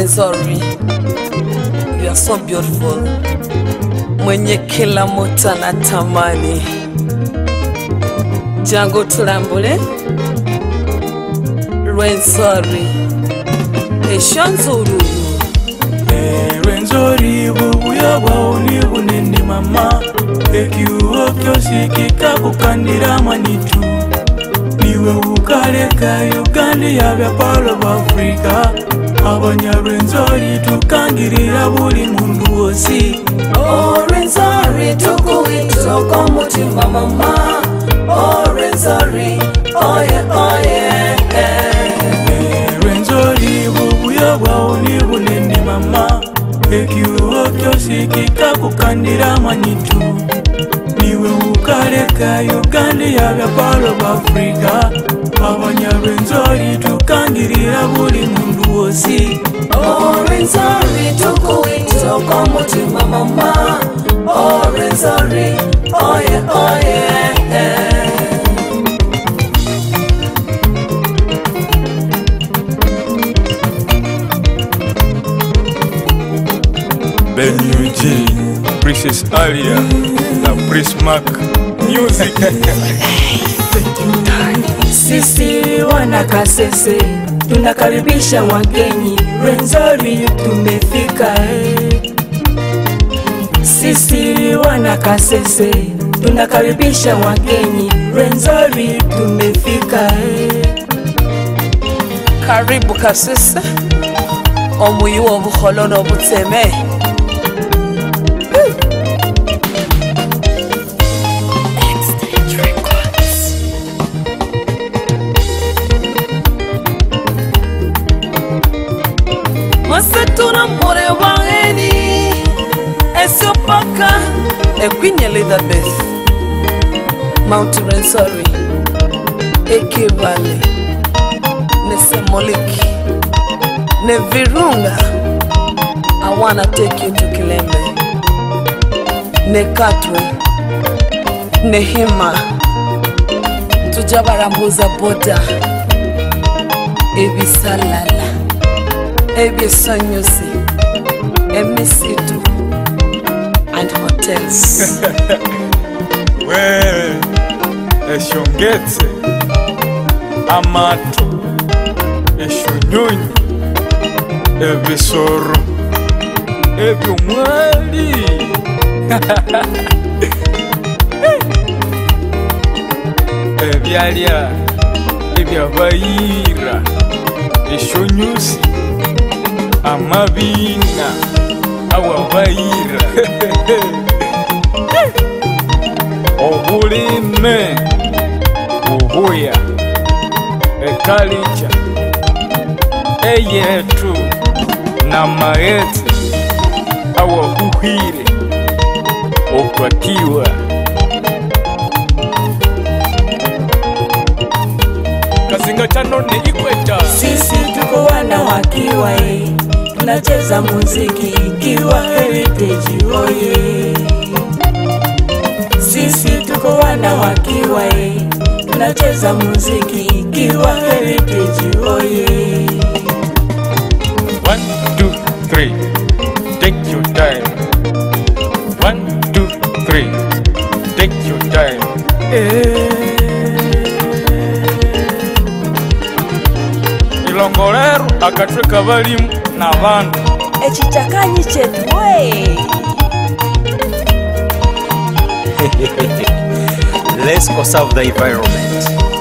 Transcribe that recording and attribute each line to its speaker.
Speaker 1: Rwenzori, you are so beautiful, mwenye kila mtu anatamani. Jango tulambule Rwenzori, eshonzuru
Speaker 2: Rwenzori bubuya bwaoni bunene mama, ekiuho kyosi kikakukandira manitu. Niwe ukaleka Uganda yabya part of Africa. Abanya Rwenzori tukangirira buli mundu wosi.
Speaker 1: Oh Rwenzori tukuitoko mutima mama. Oh Rwenzori, oh yeah
Speaker 2: Rwenzori bubuya bwaoni bunene mama, ekiuho kyosi kikakukandira manitu. Niwe ukaleka Uganda yabya part of Africa. Abanya Rwenzori tukangirira buli mundu wosi.
Speaker 1: Oh Rwenzori tukuitoko mutima mama. Oh Rwenzori, oh yeah
Speaker 2: Benyuji, Princess Alia, na Prismark Music.
Speaker 3: Sisi wana Kasese tunakaribisha wageni, Rwenzori tumefika. Sisi wana Kasese tunakaribisha wageni, Rwenzori tumefika.
Speaker 1: Karibu Kasese, omuyi w'obuholo n'obuteme. Masetuna more wangeni Esiopaka Queen Elizabeth Mount Rwenzori Eke Valley Ne Semoliki Ne Virunga I wanna take you to Kilembe Ne Katwe Ne Hima Tujabarambuza Boda Ebisalala Ebisanyusi, Emisitu, and hotels.
Speaker 2: Well, Eshongetse, Amato, Eshonyonyi, Ebisoro, Ebyomwali. Ebyalya, Ebyabayira, Eshonyusi, Amabina, Awabayira. Obulime, Ubuya, Ekalicha, Eyetu, Namaete, Awabuhire, Okwatiwa. Kazinga chano ni Ikweta.
Speaker 3: Sisi tuko wana wakiwa tunacheza muziki ikiwa heritage oye. Sisi tuko wana wakiwa tunacheza muziki ikiwa heritage oye.
Speaker 2: 1, 2, 3, take your time. 1, 2, 3, take your time. Ilongolero akatwe kabalimu na bantu.
Speaker 3: Echichakanyi chetu we.
Speaker 4: Let's conserve the environment.